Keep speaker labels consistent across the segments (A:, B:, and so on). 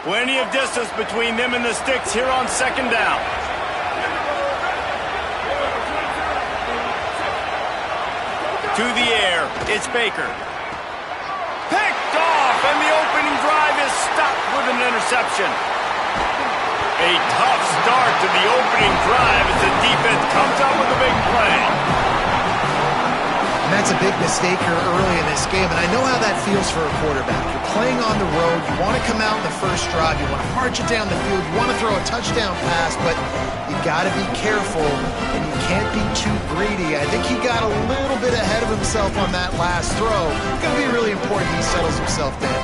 A: Plenty of distance between them and the sticks here on second down. To the air, it's Baker. Picked off, and the opening drive is stopped with an interception. A tough start to the opening drive as the defense comes up with a big play.
B: And that's a big mistake here early in this game, and I know how that feels for a quarterback. You're playing on the road, you want to come out in the first drive, you want to march it down the field, you want to throw a touchdown pass, but you got to be careful, and you can't be too greedy. I think he got a little bit ahead of himself on that last throw. It's going to be really important he settles himself down.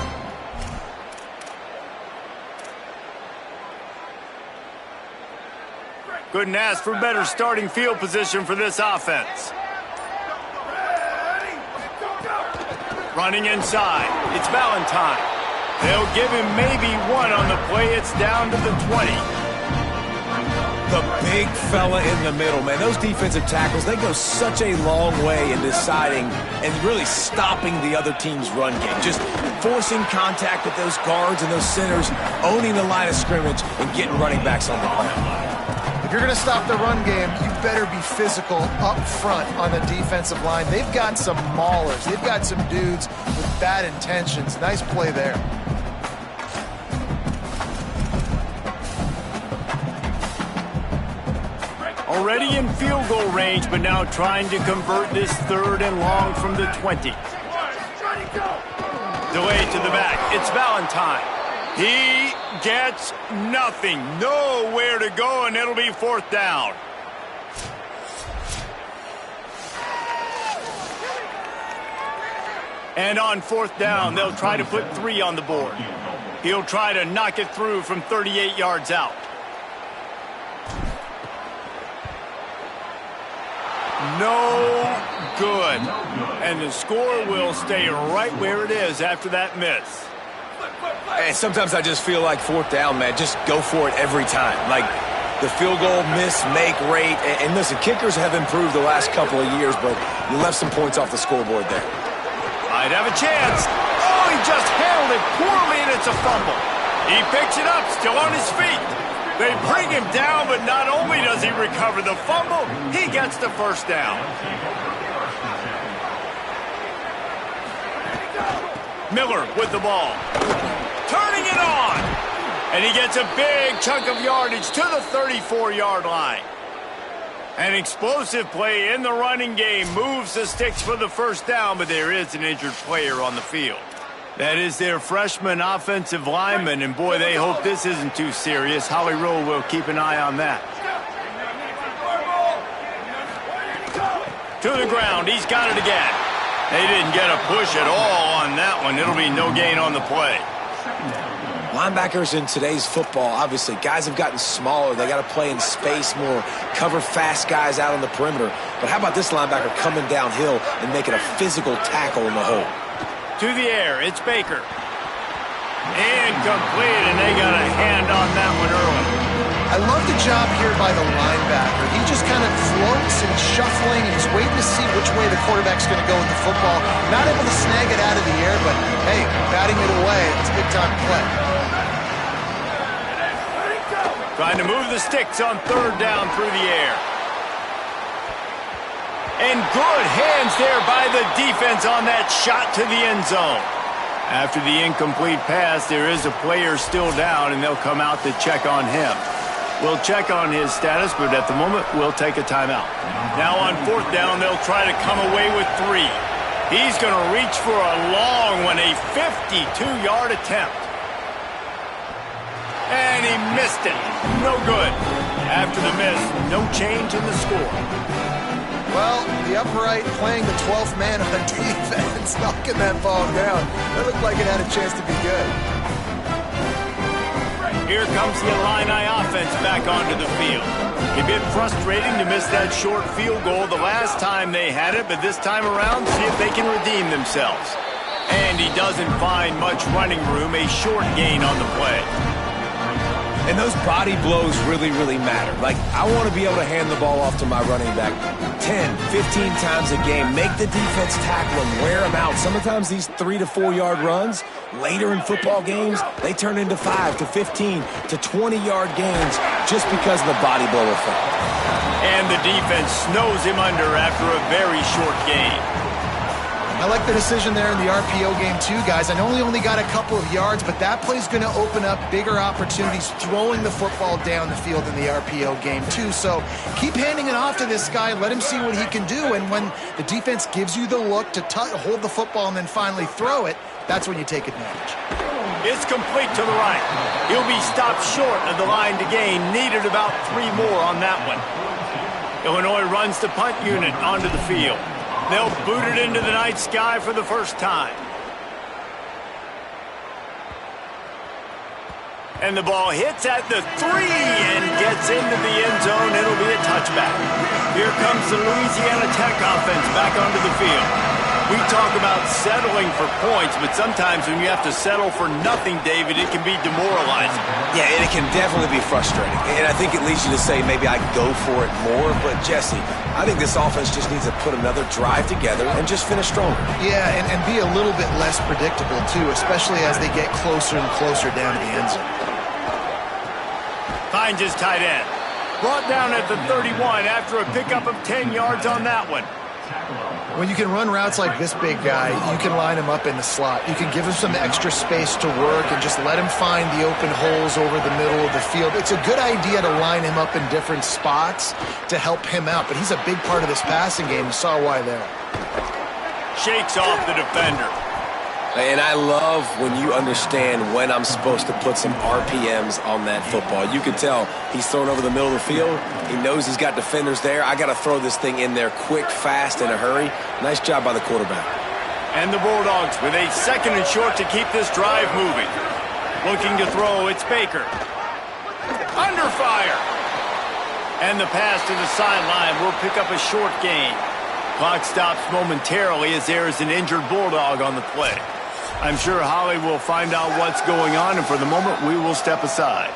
A: Couldn't ask for better starting field position for this offense. Running inside, it's Valentine. They'll give him maybe one on the play. It's down to the 20.
C: The big fella in the middle, man. Those defensive tackles, they go such a long way in deciding and really stopping the other team's run game. Just forcing contact with those guards and those centers, owning the line of scrimmage, and getting running backs on the ground.
B: If you're going to stop the run game, you better be physical up front on the defensive line. They've got some maulers. They've got some dudes with bad intentions. Nice play there.
A: Already in field goal range, but now trying to convert this 3rd and long from the 20. Delay to the back. It's Valentine. He gets nothing. Nowhere to go, and it'll be 4th down. And on 4th down, they'll try to put 3 on the board. He'll try to knock it through from 38 yards out. No good. And the score will stay right where it is after that miss.
C: And sometimes I just feel like 4th down, man. Just go for it every time. Like the field goal miss-make rate. And listen, kickers have improved the last couple of years, but you left some points off the scoreboard there.
A: Might have a chance. Oh, he just handled it poorly, and it's a fumble. He picks it up, still on his feet. They bring him down, but not only does he recover the fumble, he gets the 1st down. Miller with the ball. Turning it on. And he gets a big chunk of yardage to the 34-yard line. An explosive play in the running game moves the sticks for the 1st down, but there is an injured player on the field. That is their freshman offensive lineman, and boy, they hope this isn't too serious. Holly Rowe will keep an eye on that. To the ground, he's got it again. They didn't get a push at all on that one. It'll be no gain on the play.
C: Linebackers in today's football, obviously, guys have gotten smaller. They got to play in space more, cover fast guys out on the perimeter. But how about this linebacker coming downhill and making a physical tackle in the hole?
A: To the air, it's Baker. Incomplete, and they got a hand on that one early.
B: I love the job here by the linebacker. He just kind of floats and shuffling, and he's waiting to see which way the quarterback's going to go with the football. Not able to snag it out of the air, but, hey, batting it away, it's a big-time play.
A: Trying to move the sticks on 3rd down through the air. And good hands there by the defense on that shot to the end zone. After the incomplete pass, there is a player still down, and they'll come out to check on him. We'll check on his status, but at the moment, we'll take a timeout. Now on 4th down, they'll try to come away with 3. He's going to reach for a long one, a 52-yard attempt. And he missed it. No good. After the miss, no change in the score.
B: Well, the upright playing the 12th man on defense, knocking that ball down. That looked like it had a chance to be good.
A: Here comes the Illini offense back onto the field. A bit frustrating to miss that short field goal the last time they had it, but this time around, see if they can redeem themselves. And he doesn't find much running room, a short gain on the play.
C: And those body blows really, really matter. Like, I want to be able to hand the ball off to my running back 10, 15 times a game. Make the defense tackle him, wear him out. Sometimes these 3 to 4 yard runs, later in football games, they turn into 5 to 15 to 20 yard gains just because of the body blow effect.
A: And the defense snows him under after a very short gain.
B: I like the decision there in the RPO game too, guys. I know he only got a couple of yards, but that play's going to open up bigger opportunities throwing the football down the field in the RPO game too. So keep handing it off to this guy. Let him see what he can do. And when the defense gives you the look to hold the football and then finally throw it, that's when you take advantage.
A: It's complete to the right. He'll be stopped short of the line to gain. Needed about 3 more on that one. Illinois runs the punt unit onto the field. They'll boot it into the night sky for the first time. And the ball hits at the 3 and gets into the end zone. It'll be a touchback. Here comes the Louisiana Tech offense back onto the field. We talk about settling for points, but sometimes when you have to settle for nothing, David, it can be demoralizing.
C: Yeah, and it can definitely be frustrating. And I think it leads you to say maybe I go for it more. But, Jesse, I think this offense just needs to put another drive together and just finish stronger.
B: Yeah, and be a little bit less predictable, too, especially as they get closer and closer down to the end zone.
A: Finds his tight end. Brought down at the 31 after a pickup of 10 yards on that one.
B: When you can run routes like this big guy, you can line him up in the slot. You can give him some extra space to work and just let him find the open holes over the middle of the field. It's a good idea to line him up in different spots to help him out, but he's a big part of this passing game. You saw why there.
A: Shakes off the defender.
C: And I love when you understand when I'm supposed to put some RPMs on that football. You can tell he's thrown over the middle of the field. He knows he's got defenders there. I got to throw this thing in there quick, fast, in a hurry. Nice job by the quarterback.
A: And the Bulldogs with a 2nd and short to keep this drive moving. Looking to throw, it's Baker. Under fire. And the pass to the sideline will pick up a short gain. Clock stops momentarily as there is an injured Bulldog on the play. I'm sure Holly will find out what's going on, and for the moment, we will step aside.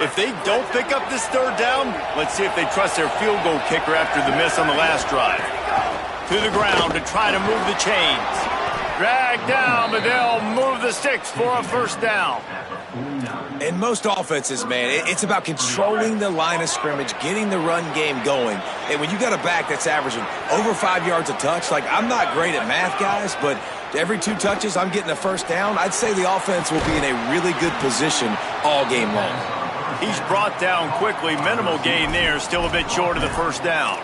A: If they don't pick up this 3rd down, let's see if they trust their field goal kicker after the miss on the last drive. To the ground to try to move the chains. Dragged down, but they'll move the sticks for a 1st down.
C: In most offenses, man, it's about controlling the line of scrimmage, getting the run game going. And when you got a back that's averaging over 5 yards a touch, like, I'm not great at math, guys, but every 2 touches, I'm getting a 1st down. I'd say the offense will be in a really good position all game long.
A: He's brought down quickly. Minimal gain there, still a bit short of the 1st down.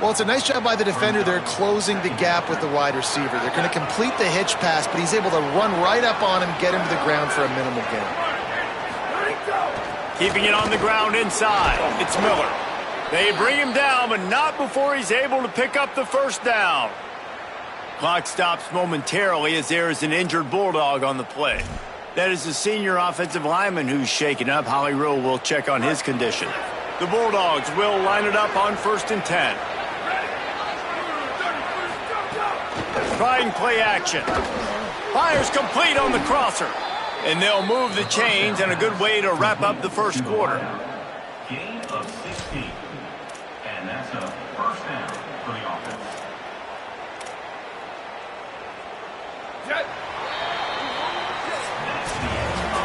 B: Well, it's a nice job by the defender. They're closing the gap with the wide receiver. They're going to complete the hitch pass, but he's able to run right up on him, get him to the ground for a minimal gain.
A: Keeping it on the ground inside. It's Miller. They bring him down, but not before he's able to pick up the 1st down. Clock stops momentarily as there is an injured Bulldog on the play. That is the senior offensive lineman who's shaken up. Holly Rowe will check on his condition. The Bulldogs will line it up on 1st and 10. Trying play action. Fires complete on the crosser. And they'll move the chains, and a good way to wrap up the 1st quarter.
D: Gain of 16. And that's a 1st down for the offense.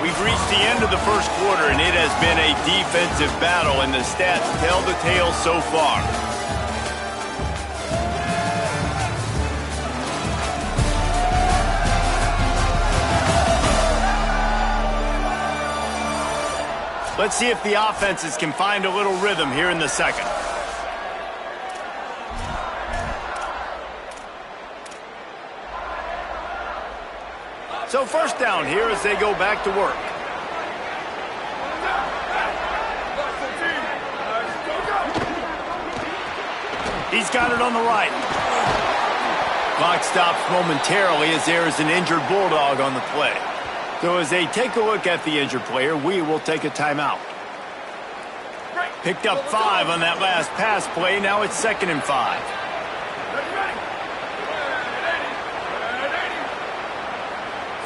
A: We've reached the end of the 1st quarter, and it has been a defensive battle, and the stats tell the tale so far. Let's see if the offenses can find a little rhythm here in the 2nd. So 1st down here as they go back to work. He's got it on the right. Clock stops momentarily as there is an injured Bulldog on the play. So as they take a look at the injured player, we will take a timeout. Picked up 5 on that last pass play. Now it's 2nd and 5.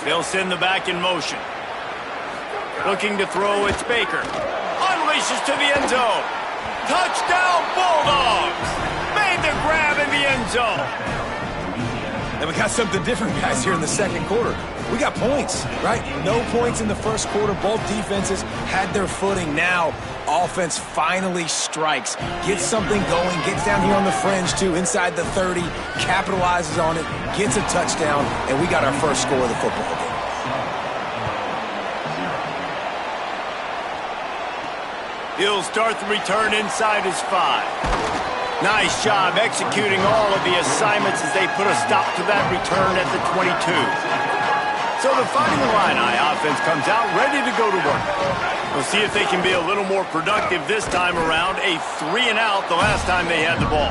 A: They'll send the back in motion. Looking to throw, it's Baker. Unleashes to the end zone. Touchdown, Bulldogs! Made the grab in the end zone.
C: And we got something different, guys, here in the second quarter. We got points, right? No points in the first quarter. Both defenses had their footing. Now, offense finally strikes. Gets something going. Gets down here on the fringe, too, inside the 30. Capitalizes on it. Gets a touchdown. And we got our first score of the football game.
A: He'll start the return inside his 5. Nice job executing all of the assignments as they put a stop to that return at the 22. So the Fighting Illini offense comes out ready to go to work. We'll see if they can be a little more productive this time around. A 3-and-out the last time they had the ball.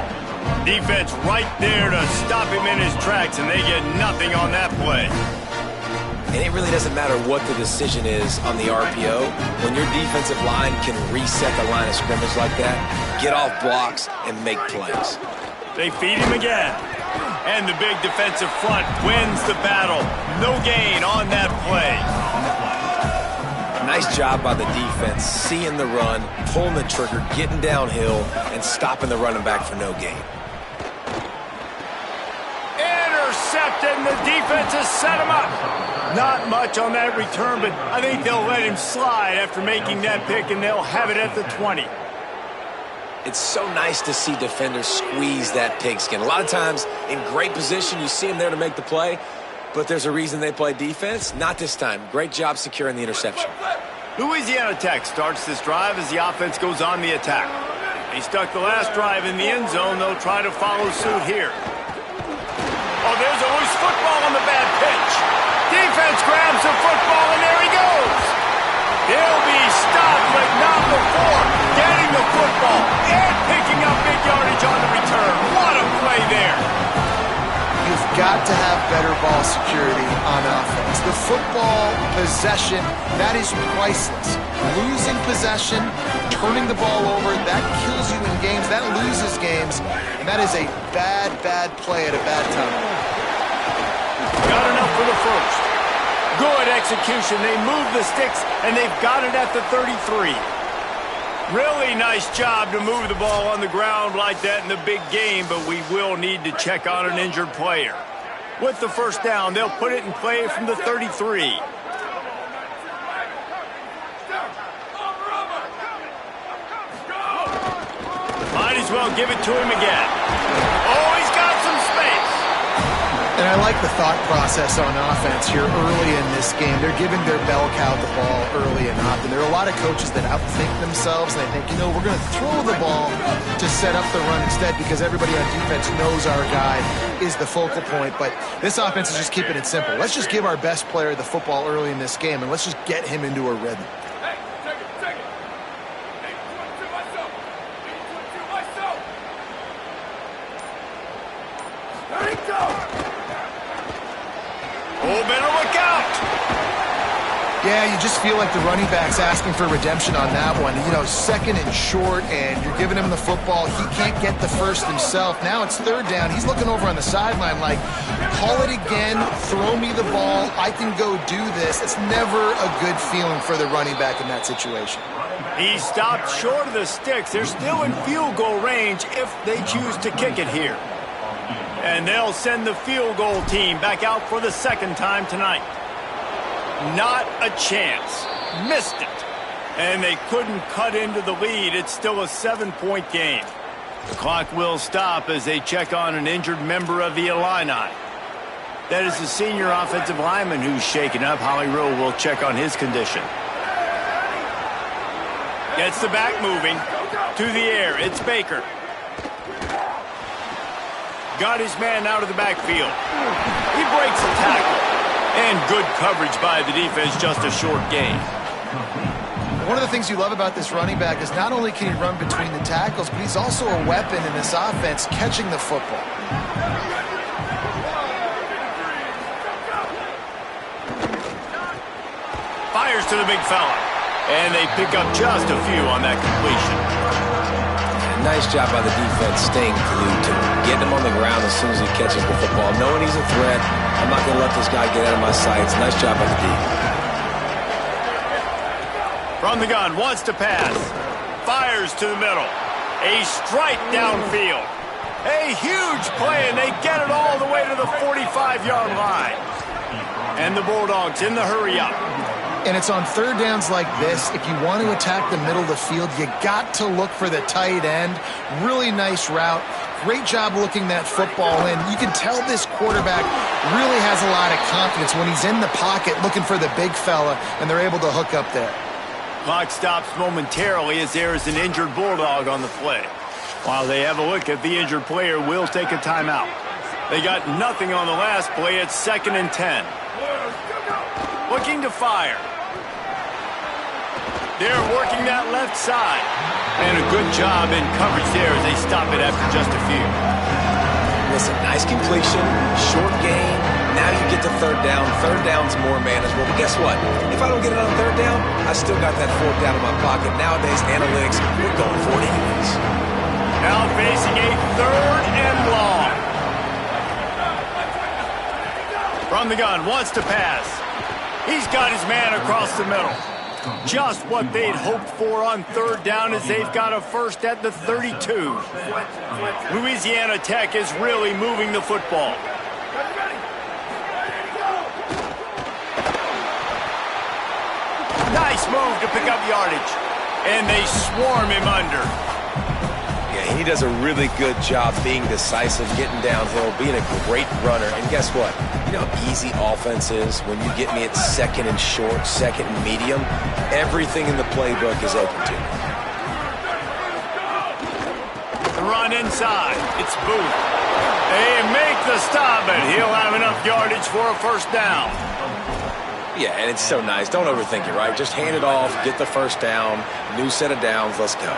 A: Defense right there to stop him in his tracks, and they get nothing on that play.
C: And it really doesn't matter what the decision is on the RPO. When your defensive line can reset the line of scrimmage like that, get off blocks and make plays.
A: They feed him again. And the big defensive front wins the battle. No gain on that play.
C: Nice job by the defense, seeing the run, pulling the trigger, getting downhill, and stopping the running back for no gain.
A: Intercepted, and the defense has set him up. Not much on that return, but I think they'll let him slide after making that pick, and they'll have it at the 20.
C: It's so nice to see defenders squeeze that pigskin. A lot of times, in great position, you see them there to make the play, but there's a reason they play defense. Not this time. Great job securing the interception.
A: Louisiana Tech starts this drive as the offense goes on the attack. They stuck the last drive in the end zone. They'll try to follow suit here. Oh, there's a loose football on the bad pitch. Defense grabs the football, and there he goes. He'll be stopped, but not before getting the football and picking up big yardage on the return. What a play there.
B: You've got to have better ball security on offense. The football possession, that is priceless. Losing possession, turning the ball over, that kills you in games. That loses games, and that is a bad, bad play at a bad time.
A: Got enough for the first. Good execution. They move the sticks, and they've got it at the 33. Really nice job to move the ball on the ground like that in the big game, but we will need to check on an injured player. With the first down, they'll put it in play from the 33. Might as well give it to him again. Oh, he's got some space.
B: And I like the thought process on offense here early in this game. They're giving their bell cow the ball early and often. There are a lot of coaches that outthink themselves, and they think, you know, we're going to throw the ball to set up the run instead because everybody on defense knows our guy is the focal point. But this offense is just keeping it simple. Let's just give our best player the football early in this game, and let's just get him into a rhythm.
A: Oh, better look out.
B: Yeah, you just feel like the running back's asking for redemption on that one. You know, 2nd and short, and you're giving him the football. He can't get the first himself. Now it's 3rd down. He's looking over on the sideline like, call it again, throw me the ball, I can go do this. It's never a good feeling for the running back in that situation.
A: He stopped short of the sticks. They're still in field goal range if they choose to kick it here. And they'll send the field goal team back out for the 2nd time tonight. Not a chance. Missed it. And they couldn't cut into the lead. It's still a 7-point game. The clock will stop as they check on an injured member of the Illini. That is the senior offensive lineman who's shaken up. Holly Rowe will check on his condition. Gets the back moving. To the air. It's Baker. Got his man out of the backfield. He breaks the tackle. And good coverage by the defense, just a short gain.
B: One of the things you love about this running back is not only can he run between the tackles, but he's also a weapon in this offense, catching the football. Fires
A: to the big fella. And they pick up just a few on that completion.
C: Nice job by the defense staying glued to him, getting him on the ground as soon as he catches the football, knowing he's a threat. I'm not going to let this guy get out of my sights. Nice job by the D.
A: From the gun, wants to pass. Fires to the middle. A strike downfield. A huge play, and they get it all the way to the 45-yard line. And the Bulldogs in the hurry-up.
B: And it's on third downs like this. If you want to attack the middle of the field, you got to look for the tight end. Really nice route. Great job looking that football in. You can tell this quarterback really has a lot of confidence when he's in the pocket looking for the big fella, and they're able to hook up there.
A: Clock stops momentarily as there is an injured Bulldog on the play. While they have a look at the injured player, will take a timeout. They got nothing on the last play. It's 2nd and 10. Looking to fire. They're working that left side. And a good job in coverage there as they stop it after just a few.
C: Listen, nice completion, short gain. Now you get to third down. Third down's more manageable. But guess what? If I don't get it on third down, I still got that fourth down in my pocket. Nowadays, analytics, we're going for it anyways.
A: Now facing a 3rd and long. From the gun, wants to pass. He's got his man across the middle. Just what they'd hoped for on third down as they've got a first at the 32. Louisiana Tech is really moving the football. Nice move to pick up yardage. And they swarm him under.
C: Yeah, he does a really good job being decisive, getting downhill, being a great runner. And guess what? You know how easy offense is when you get me at 2nd and short, 2nd and medium. Everything in the playbook is open to me.
A: The run inside. It's Booth. They make the stop, and he'll have enough yardage for a first down.
C: Yeah, and it's so nice. Don't overthink it, right? Just hand it off, get the first down, new set of downs, let's go.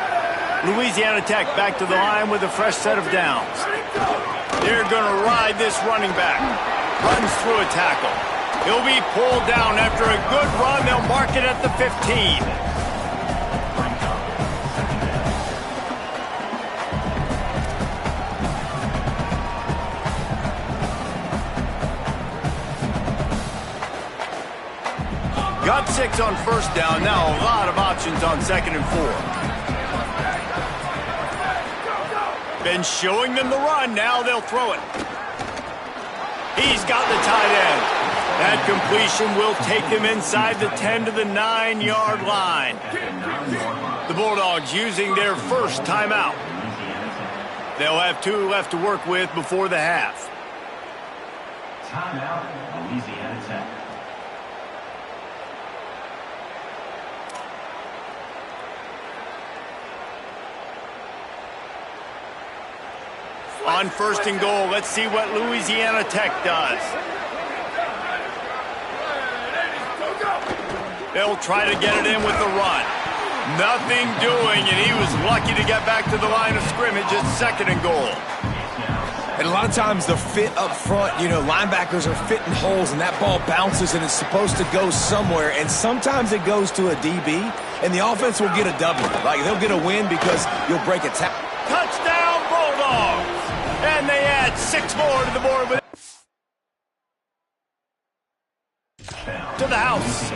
A: Louisiana Tech back to the line with a fresh set of downs. They're going to ride this running back. Runs through a tackle. He'll be pulled down after a good run. They'll mark it at the 15. Got 6 on first down. Now a lot of options on 2nd and 4. Been showing them the run. Now they'll throw it. He's got the tight end. That completion will take them inside the 10 to the 9-yard line. The Bulldogs using their first timeout. They'll have 2 left to work with before the half.
D: Timeout, Louisiana Tech.
A: On 1st and goal, let's see what Louisiana Tech does. They'll try to get it in with the run. Nothing doing, and he was lucky to get back to the line of scrimmage at 2nd and goal.
C: And a lot of times the fit up front, you know, linebackers are fitting holes, and that ball bounces, and it's supposed to go somewhere, and sometimes it goes to a DB, and the offense will get a W. Like, they'll get a win because you'll break a tackle.
A: Touchdown, Bulldogs! And they add 6 more to the board with to the house.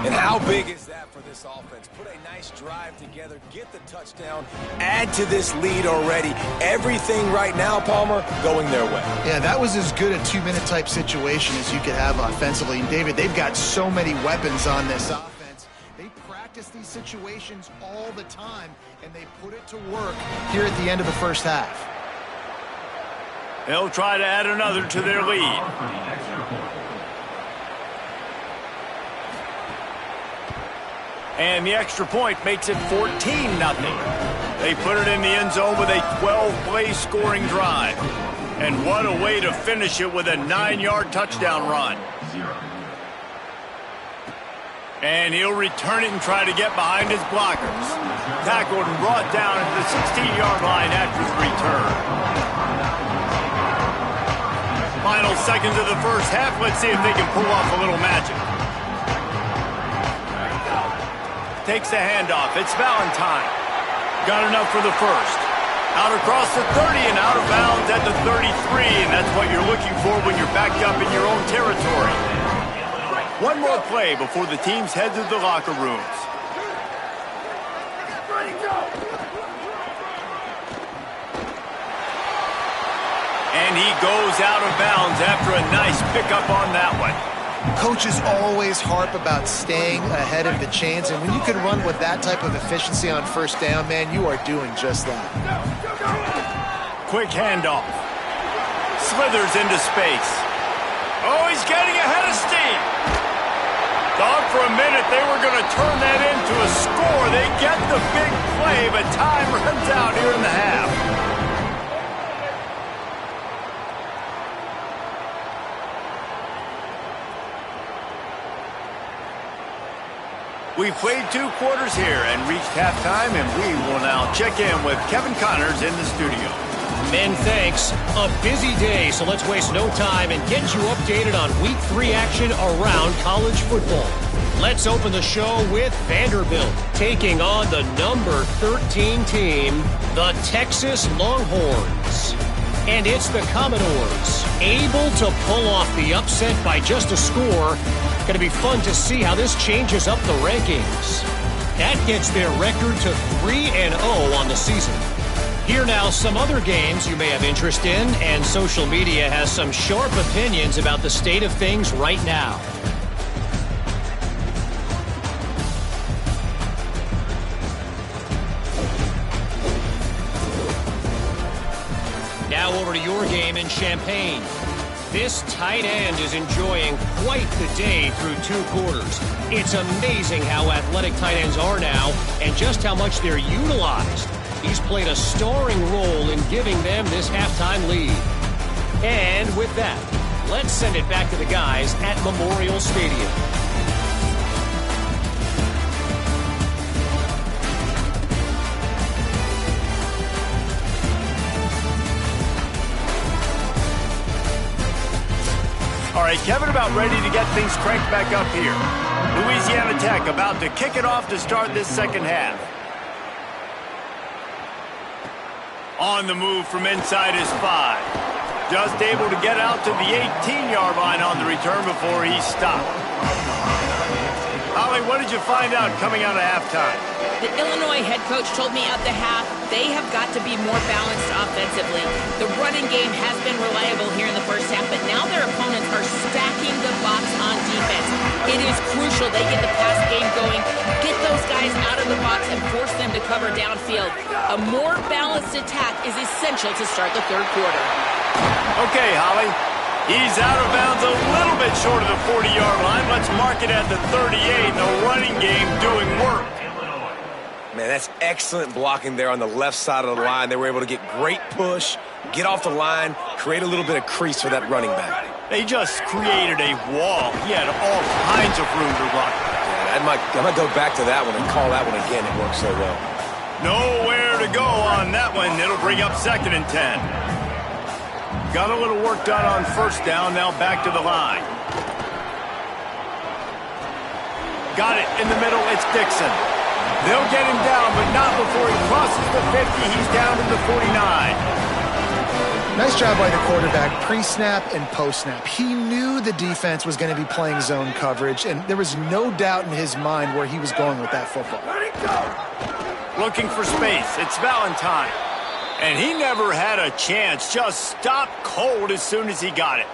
C: And how big is that for this offense? Put a nice drive together, get the touchdown, add to this lead already. Everything right now, Palmer, going their way.
B: Yeah, that was as good a 2-minute type situation as you could have offensively. And David, they've got so many weapons on this offense. They practice these situations all the time, and they put it to work here at the end of the first half.
A: They'll try to add another to their lead. And the extra point makes it 14-0. They put it in the end zone with a 12-play scoring drive. And what a way to finish it with a 9-yard touchdown run. And he'll return it and try to get behind his blockers. Tackled and brought down at the 16-yard line after the return. Final seconds of the first half. Let's see if they can pull off a little magic. takes the handoff. It's Valentine. Got enough for the first. Out across the 30 and out of bounds at the 33, and that's what you're looking for when you're backed up in your own territory. One more play before the teams head to the locker rooms. And he goes out of bounds after a nice pickup on that one.
B: Coaches always harp about staying ahead of the chains, and when you can run with that type of efficiency on first down, man, you are doing just that.
A: Quick handoff. Slithers into space. Oh, he's getting ahead of steam. Thought for a minute they were going to turn that into a score. They get the big play, but time runs out here in the half. We've played 2 quarters here and reached halftime, and we will now check in with Kevin Connors in the studio.
E: Men, thanks. A busy day, so let's waste no time and get you updated on Week 3 action around college football. Let's open the show with Vanderbilt taking on the number 13 team, the Texas Longhorns. And it's the Commodores, able to pull off the upset by just a score. Going to be fun to see how this changes up the rankings. That gets their record to 3-0 on the season. Here now, some other games you may have interest in, and social media has some sharp opinions about the state of things right now. Now over to your game in Champaign. This tight end is enjoying quite the day through 2 quarters. It's amazing how athletic tight ends are now and just how much they're utilized. He's played a starring role in giving them this halftime lead. And with that, let's send it back to the guys at Memorial Stadium.
A: All right, Kevin, about ready to get things cranked back up here. Louisiana Tech about to kick it off to start this second half. On the move from inside his 5. Just able to get out to the 18-yard line on the return before he stopped. Holly, what did you find out coming out of halftime?
F: The Illinois head coach told me at the half they have got to be more balanced offensively. The running game has been reliable here in the first half, but now their opponents are stacking the box on defense. It is crucial they get the pass game going, get those guys out of the box, and force them to cover downfield. A more balanced attack is essential to start the third quarter.
A: Okay, Holly. He's out of bounds a little bit short of the 40-yard line. Let's mark it at the 38. The running game doing work.
C: Man, that's excellent blocking there on the left side of the line. They were able to get great push, get off the line, create a little bit of crease for that running back.
A: They just created a wall. He had all kinds of room to run.
C: Yeah, I might go back to that one and call that one again. It worked so well.
A: Nowhere to go on that one. It'll bring up 2nd and 10. Got a little work done on first down. Now back to the line. Got it in the middle. It's Dixon. They'll get him down, but not before he crosses the 50. He's down to the 49.
B: Nice job by the quarterback, pre-snap and post-snap. He knew the defense was going to be playing zone coverage, and there was no doubt in his mind where he was going with that football.
A: Looking for space. It's Valentine. And he never had a chance. Just stopped cold as soon as he got it.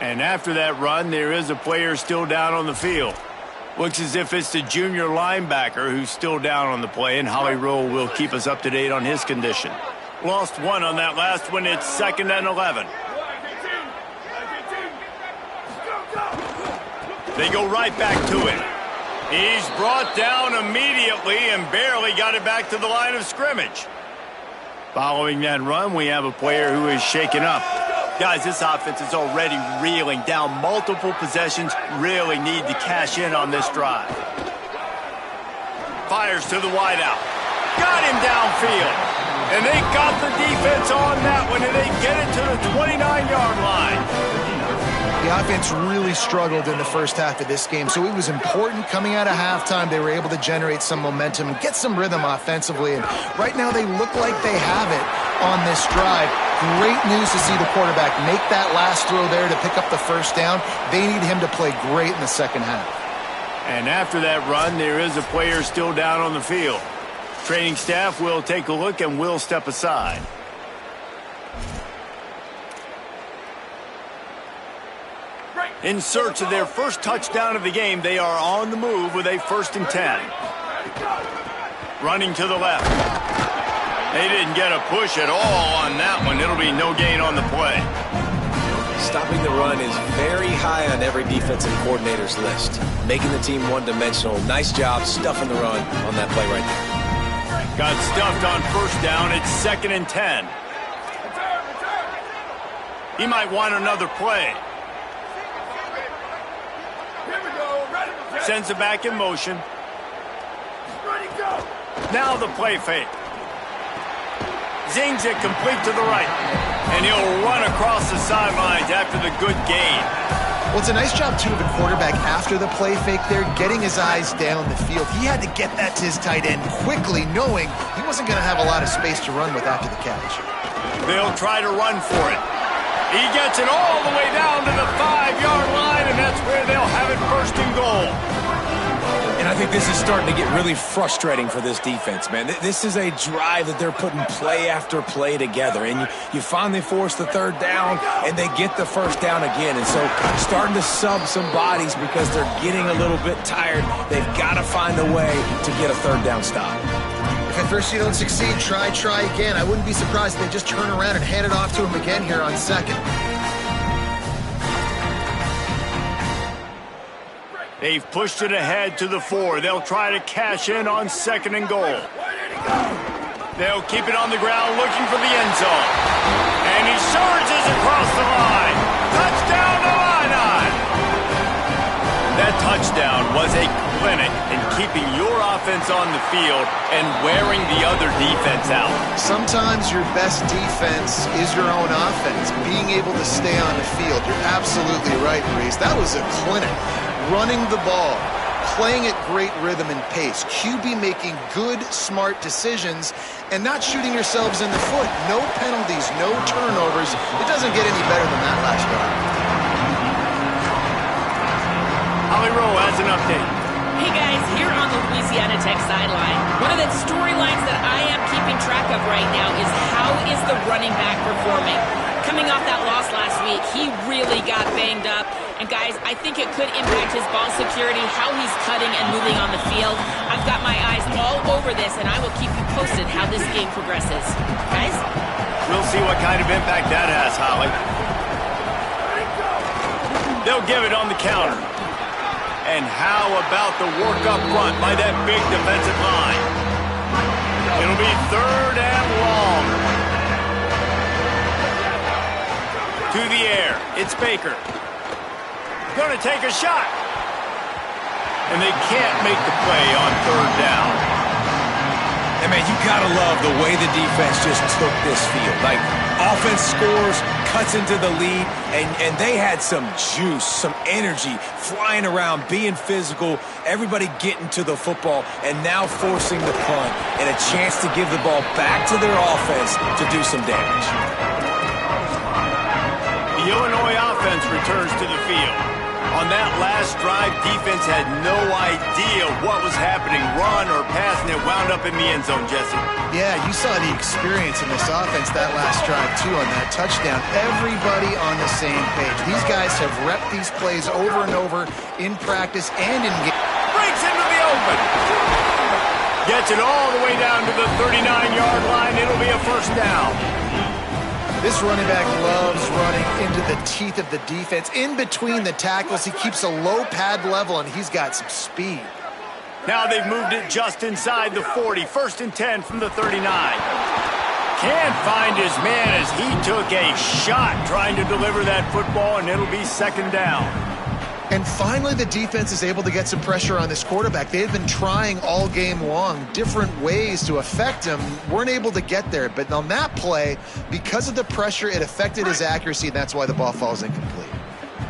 A: And after that run, there is a player still down on the field. Looks as if it's the junior linebacker who's still down on the play, and Holly Rowe will keep us up to date on his condition. Lost 1 on that last one. It's 2nd and 11. They go right back to him. He's brought down immediately and barely got it back to the line of scrimmage. Following that run, we have a player who is shaken up. Guys, this offense is already reeling down multiple possessions. Really need to cash in on this drive. Fires to the wideout. Got him downfield. And they got the defense on that one, and they get it to the 29-yard line.
B: The offense really struggled in the first half of this game, so it was important coming out of halftime. They were able to generate some momentum and get some rhythm offensively, and right now they look like they have it on this drive. Great news to see the quarterback make that last throw there to pick up the first down. They need him to play great in the second half.
A: And after that run, there is a player still down on the field. Training staff will take a look and will step aside. In search of their first touchdown of the game, they are on the move with a 1st and 10. Running to the left. They didn't get a push at all on that one. It'll be no gain on the play.
C: Stopping the run is very high on every defensive coordinator's list. Making the team one-dimensional. Nice job stuffing the run on that play right there.
A: Got stuffed on 1st down. It's 2nd and 10. He might want another play. Sends it back in motion. Now the play fake. Zings it complete to the right. And he'll run across the sidelines after the good gain.
B: Well, it's a nice job, too, of the quarterback after the play fake there, getting his eyes down the field. He had to get that to his tight end quickly, knowing he wasn't going to have a lot of space to run with after the catch.
A: They'll try to run for it. He gets it all the way down to the 5-yard line, and that's where they'll have it 1st and goal.
C: And I think this is starting to get really frustrating for this defense, man. This is a drive that they're putting play after play together. And you finally force the 3rd down, and they get the 1st down again. And so starting to sub some bodies because they're getting a little bit tired. They've got to find a way to get a 3rd down stop.
B: If at first you don't succeed, try again. I wouldn't be surprised if they just turn around and hand it off to him again here on 2nd.
A: They've pushed it ahead to the 4. They'll try to cash in on 2nd and goal. They'll keep it on the ground looking for the end zone. And he surges across the line. Touchdown to Illini! That touchdown was a clinic in keeping your offense on the field and wearing the other defense out.
B: Sometimes your best defense is your own offense, being able to stay on the field. You're absolutely right, Reese. That was a clinic. Running the ball, playing at great rhythm and pace. QB making good, smart decisions and not shooting yourselves in the foot. No penalties, no turnovers. It doesn't get any better than that last drive.
A: Holly Rowe has an update.
F: Hey guys, here on the Louisiana Tech sideline, one of the storylines that I am keeping track of right now is how is the running back performing? Coming off that loss last week, he really got banged up. And guys, I think it could impact his ball security, how he's cutting and moving on the field. I've got my eyes all over this, and I will keep you posted how this game progresses. Guys?
A: We'll see what kind of impact that has, Holly. They'll give it on the counter. And how about the work up front by that big defensive line? It'll be 3rd and long. To the air. It's Baker. Going to take a shot. And they can't make the play on 3rd down.
C: And man, you gotta love the way the defense just took this field. Like, offense scores, cuts into the lead, and they had some juice, some energy, flying around, being physical, everybody getting to the football, and now forcing the punt, and a chance to give the ball back to their offense to do some damage.
A: The Illinois offense returns to the field. On that last drive, defense had no idea what was happening, run or pass, and it wound up in the end zone, Jesse.
B: Yeah, you saw the experience in this offense that last drive, too, on that touchdown. Everybody on the same page. These guys have repped these plays over and over in practice and in game.
A: Breaks into the open. Gets it all the way down to the 39-yard line. It'll be a 1st down.
B: This running back loves running into the teeth of the defense. In between the tackles, he keeps a low pad level, and he's got some speed.
A: Now they've moved it just inside the 40. 1st and 10 from the 39. Can't find his man as he took a shot trying to deliver that football, and it'll be 2nd down.
B: And finally, the defense is able to get some pressure on this quarterback. They've been trying all game long different ways to affect him. Weren't able to get there. But on that play, because of the pressure, it affected his accuracy, and that's why the ball falls incomplete.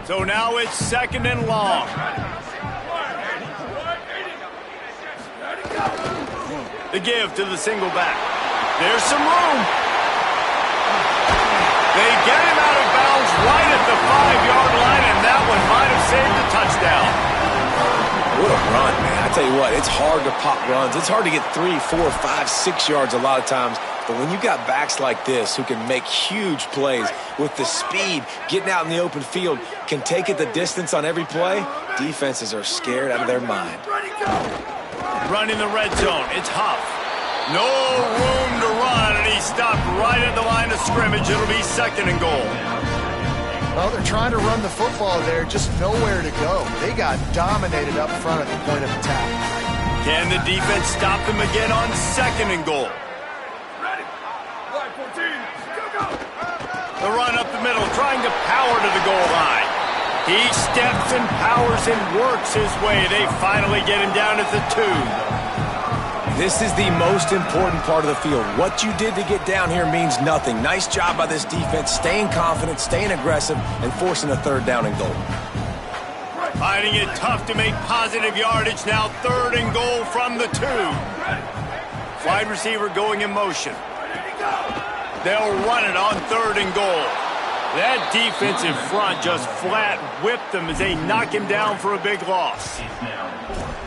A: So now it's second and long. The give to the single back. There's some room. They get him out of bounds right at the 5-yard line, and that one might have saved the touchdown.
C: What a run, man. I tell you what, it's hard to pop runs. It's hard to get 3, 4, 5, 6 yards a lot of times. But when you got backs like this who can make huge plays with the speed, getting out in the open field, can take it the distance on every play, defenses are scared out of their mind.
A: Running the red zone, it's Huff. No room to run, and he stopped right at the line of scrimmage. It'll be second and goal.
B: Well, they're trying to run the football there, just nowhere to go. They got dominated up front at the point of attack.
A: Can the defense stop them again on second and goal? The run up the middle, trying to power to the goal line. He steps and powers and works his way. They finally get him down at the 2.
C: This is the most important part of the field. What you did to get down here means nothing. Nice job by this defense, staying confident, staying aggressive, and forcing a third down and goal.
A: Finding it tough to make positive yardage. Now third and goal from the 2. Wide receiver going in motion. They'll run it on third and goal. That defensive front just flat whipped them as they knock him down for a big loss.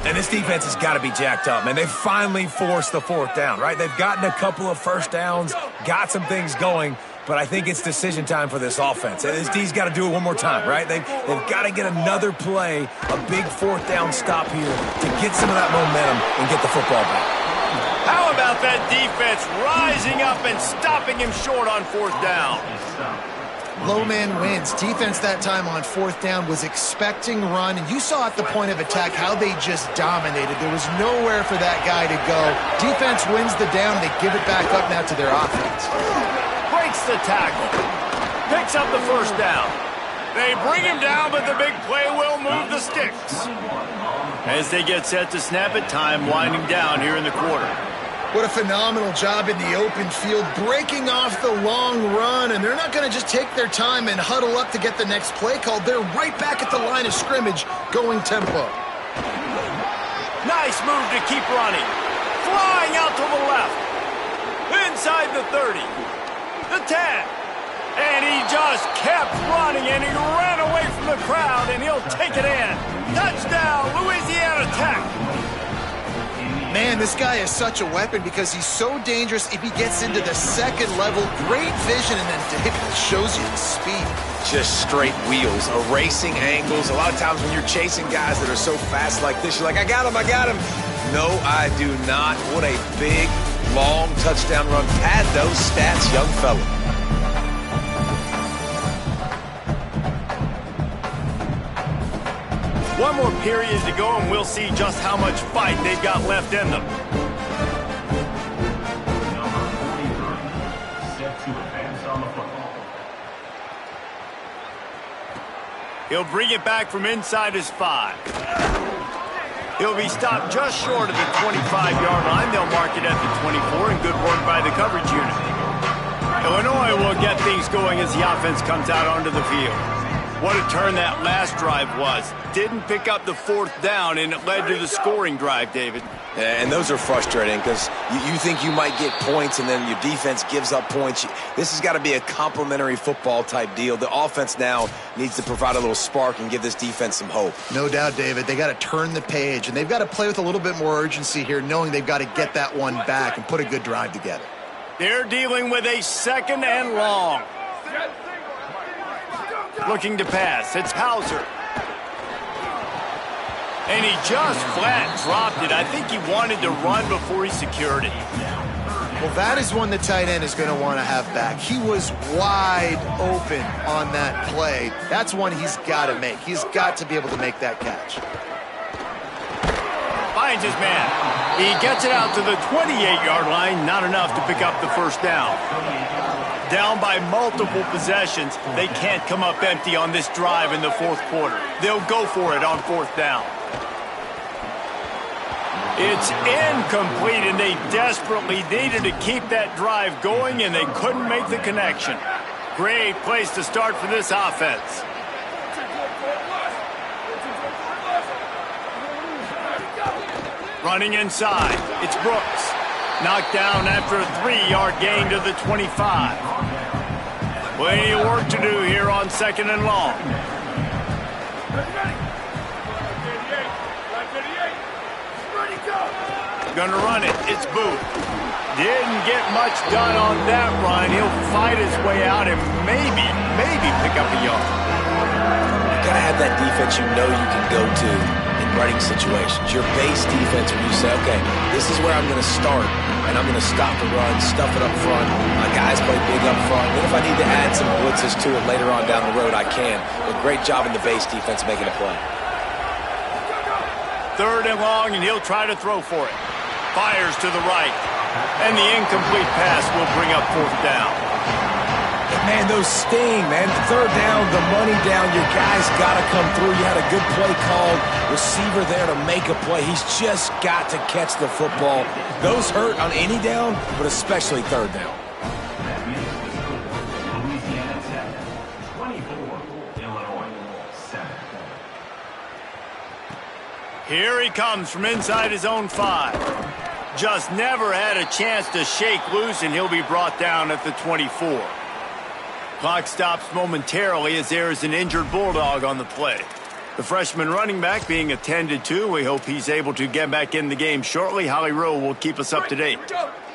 C: And this defense has got to be jacked up, man. They finally forced the 4th down, right? They've gotten a couple of first downs, got some things going, but I think it's decision time for this offense. And this D's got to do it one more time, right? They've got to get another play, a big 4th down stop here to get some of that momentum and get the football back.
A: How about that defense rising up and stopping him short on 4th down?
B: Low man wins. Defense that time on 4th down was expecting run, and you saw at the point of attack how they just dominated. There was nowhere for that guy to go. Defense wins the down. They give it back up now to their offense.
A: Breaks the tackle. Picks up the first down. They bring him down, but the big play will move the sticks. As they get set to snap it, time winding down here in the quarter.
B: What a phenomenal job in the open field, breaking off the long run, and they're not going to just take their time and huddle up to get the next play called. They're right back at the line of scrimmage, going tempo.
A: Nice move to keep running. Flying out to the left. Inside the 30. The 10. And he just kept running, and he ran away from the crowd, and he'll take it in. Touchdown, Louisiana Tech.
B: Man, this guy is such a weapon because he's so dangerous if he gets into the second level. Great vision, and then David shows you the speed.
C: Just straight wheels, erasing angles. A lot of times when you're chasing guys that are so fast like this, you're like, I got him, I got him. No, I do not. What a big, long touchdown run. Pad those stats, young fella.
A: One more period to go, and we'll see just how much fight they've got left in them.
D: Number 43, set to advance on the football.
A: He'll bring it back from inside his 5. He'll be stopped just short of the 25-yard line. They'll mark it at the 24, and good work by the coverage unit. Illinois will get things going as the offense comes out onto the field. What a turn that last drive was. Didn't pick up the 4th down, and it led to the scoring drive, David.
C: And those are frustrating because you think you might get points, and then your defense gives up points. This has got to be a complementary football type deal. The offense now needs to provide a little spark and give this defense some hope.
B: No doubt, David. They got to turn the page, and they've got to play with a little bit more urgency here, knowing they've got to get that one back and put a good drive together.
A: They're dealing with a second and long. Looking to pass. It's Hauser. And he just flat dropped it. I think he wanted to run before he secured it.
B: Well, that is one the tight end is going to want to have back. He was wide open on that play. That's one he's got to make. He's got to be able to make that catch.
A: Finds his man. He gets it out to the 28-yard line. Not enough to pick up the first down. Down by multiple possessions. They can't come up empty on this drive in the 4th quarter. They'll go for it on 4th down. It's incomplete, and they desperately needed to keep that drive going, and they couldn't make the connection. Great place to start for this offense. Running inside, it's Brooks. Knocked down after a 3-yard gain to the 25. Plenty of work to do here on 2nd and long. Gonna run it. It's Booth. Didn't get much done on that run. He'll fight his way out and maybe pick up a yard.
C: You gotta have that defense you know you can go to in running situations. Your base defense when you say, okay, this is where I'm gonna start, and I'm gonna stop the run, stuff it up front. My guys play big up front. Then if I need to add some blitzes to it later on down the road, I can. But great job in the base defense making a play.
A: 3rd and long, and he'll try to throw for it. Fires to the right. And the incomplete pass will bring up 4th down.
C: Man, those sting, man. 3rd down, the money down. Your guys got to come through. You had a good play called. Receiver there to make a play. He's just got to catch the football. Those hurt on any down, but especially 3rd down.
D: That means Louisiana Tech 24, Illinois 7.
A: Here he comes from inside his own 5. Just never had a chance to shake loose, and he'll be brought down at the 24. Clock stops momentarily as there is an injured Bulldog on the play. The freshman running back being attended to. We hope he's able to get back in the game shortly. Holly Rowe will keep us up to date.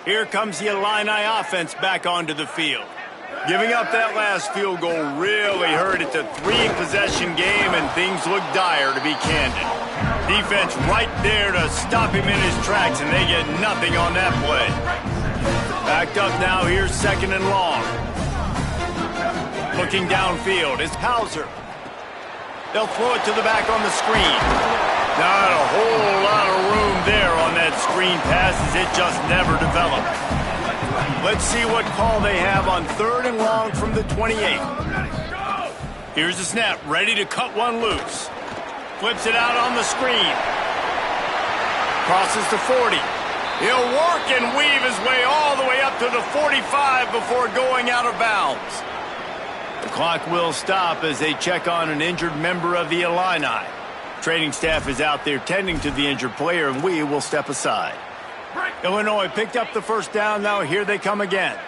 A: Here comes the Illini offense back onto the field. Giving up that last field goal really hurt. It's a 3-possession game, and things look dire, to be candid. Defense right there to stop him in his tracks, and they get nothing on that play. Backed up now, here's 2nd and long. Looking downfield is Hauser. They'll throw it to the back on the screen. Not a whole lot of room there on that screen pass, as it just never developed. Let's see what call they have on 3rd and long from the 28. Here's the snap, ready to cut one loose. Flips it out on the screen. Crosses the 40. He'll work and weave his way all the way up to the 45 before going out of bounds. The clock will stop as they check on an injured member of the Illini. Training staff is out there tending to the injured player, and we will step aside. Illinois picked up the 1st down. Now here they come again.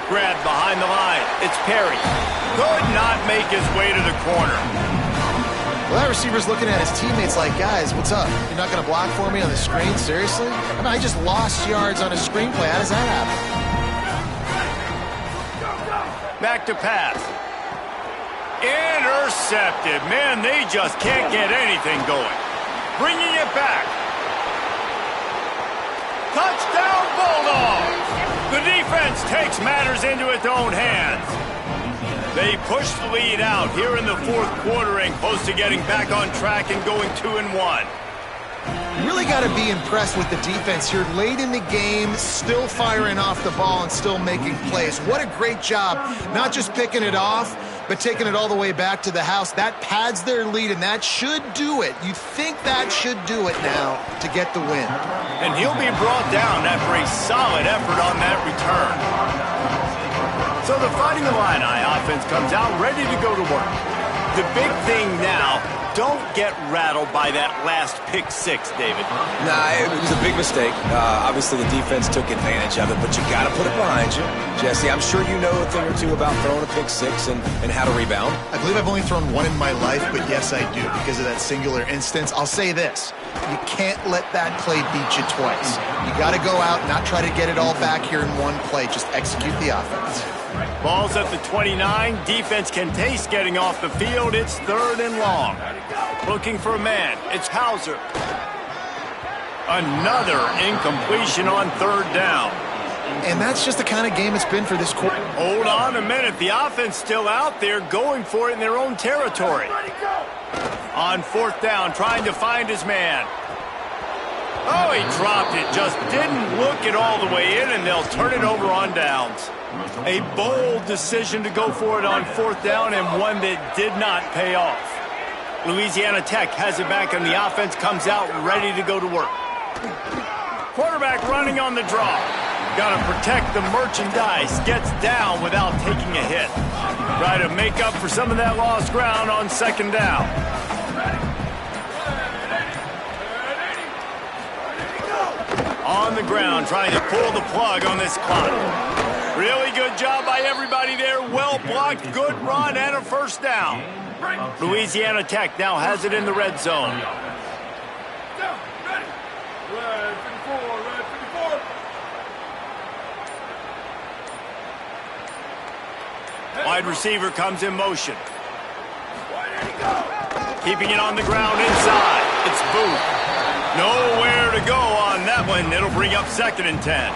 A: Grabbed behind the line. It's Perry. Could not make his way to the corner.
B: Well, that receiver's looking at his teammates like, guys, what's up? You're not going to block for me on the screen? Seriously? I mean, I just lost yards on a screenplay. How does that happen?
A: Back to pass. Intercepted. Man, they just can't get anything going. Bringing it back. Touchdown, Bulldogs! The defense takes matters into its own hands. They push the lead out here in the 4th quarter and close to getting back on track and going 2-1.
B: You really got to be impressed with the defense here late in the game, still firing off the ball and still making plays. What a great job, not just picking it off, but taking it all the way back to the house. That pads their lead, and that should do it. You think that should do it now to get the win.
A: And he'll be brought down after a solid effort on that return. So the Fighting Illini offense comes out ready to go to work. The big thing now, don't get rattled by that last pick 6, David.
C: Nah, it was a big mistake. Obviously, the defense took advantage of it, but you got to put it behind you. Jesse, I'm sure you know a thing or two about throwing a pick 6 and how to rebound.
B: I believe I've only thrown one in my life, but yes, I do, because of that singular instance. I'll say this. You can't let that play beat you twice. You got to go out, not try to get it all back here in one play. Just execute the offense.
A: Ball's at the 29. Defense can taste getting off the field. It's 3rd and long. Looking for a man. It's Hauser. Another incompletion on 3rd down.
B: And that's just the kind of game it's been for this quarter.
A: Hold on a minute. The offense still out there going for it in their own territory. On 4th down, trying to find his man. Oh, he dropped it. Just didn't look it all the way in, and they'll turn it over on downs. A bold decision to go for it on 4th down, and one that did not pay off. Louisiana Tech has it back, and the offense comes out ready to go to work. Quarterback running on the draw. Got to protect the merchandise. Gets down without taking a hit. Try to make up for some of that lost ground on 2nd down. on the ground trying to pull the plug on this clock. Really good job by everybody there. Well blocked, good run, and a first down. Louisiana Tech now has it in the red zone. Wide receiver comes in motion. Keeping it on the ground inside. It's Booth. Nowhere to go on that one. It'll bring up 2nd and 10.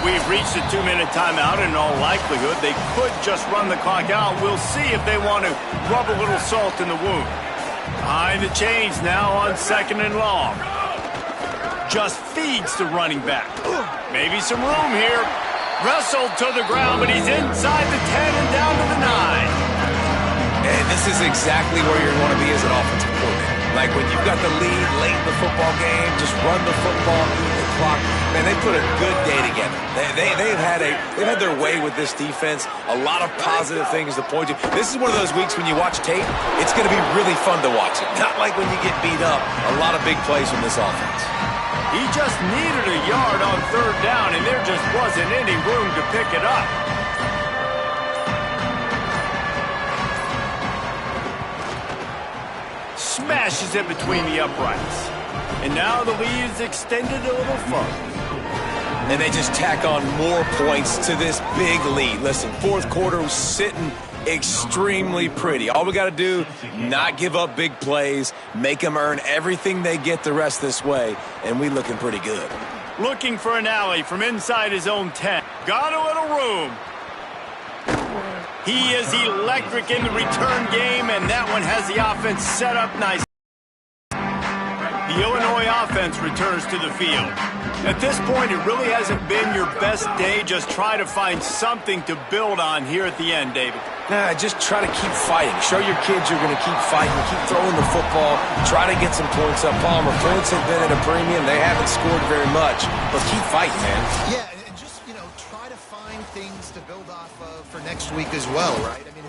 A: We've reached a 2-minute timeout, and in all likelihood, they could just run the clock out. We'll see if they want to rub a little salt in the wound. Behind the chains now on 2nd and long. Just feeds the running back. Maybe some room here. Wrestled to the ground, but he's inside the 10 and down to the 9.
C: And this is exactly where you want to be as an offensive coordinator. Like when you've got the lead late in the football game, just run the football, move the clock. Man, they put a good day together. They've had their way with this defense. A lot of positive things to point to. This is one of those weeks when you watch tape, it's going to be really fun to watch it. Not like when you get beat up. A lot of big plays from this offense.
A: He just needed a yard on 3rd down, and there just wasn't any room to pick it up. Smashes it between the uprights. And now the lead is extended a little further.
C: And they just tack on more points to this big lead. Listen, 4th quarter was sitting extremely pretty. All we got to do, not give up big plays, make them earn everything they get the rest this way, and we looking pretty good.
A: Looking for an alley from inside his own 10. Got a little room. He is electric in the return game, and that one has the offense set up nice. The Illinois offense returns to the field. At this point, it really hasn't been your best day. Just try to find something to build on here at the end, David.
C: Nah, just try to keep fighting. Show your kids you're going to keep fighting. Keep throwing the football. Try to get some points up. Palmer, points have been at a premium. They haven't scored very much, but keep fighting, man.
B: Yeah, and just, try to find things to build off of for next week as well, right? I mean,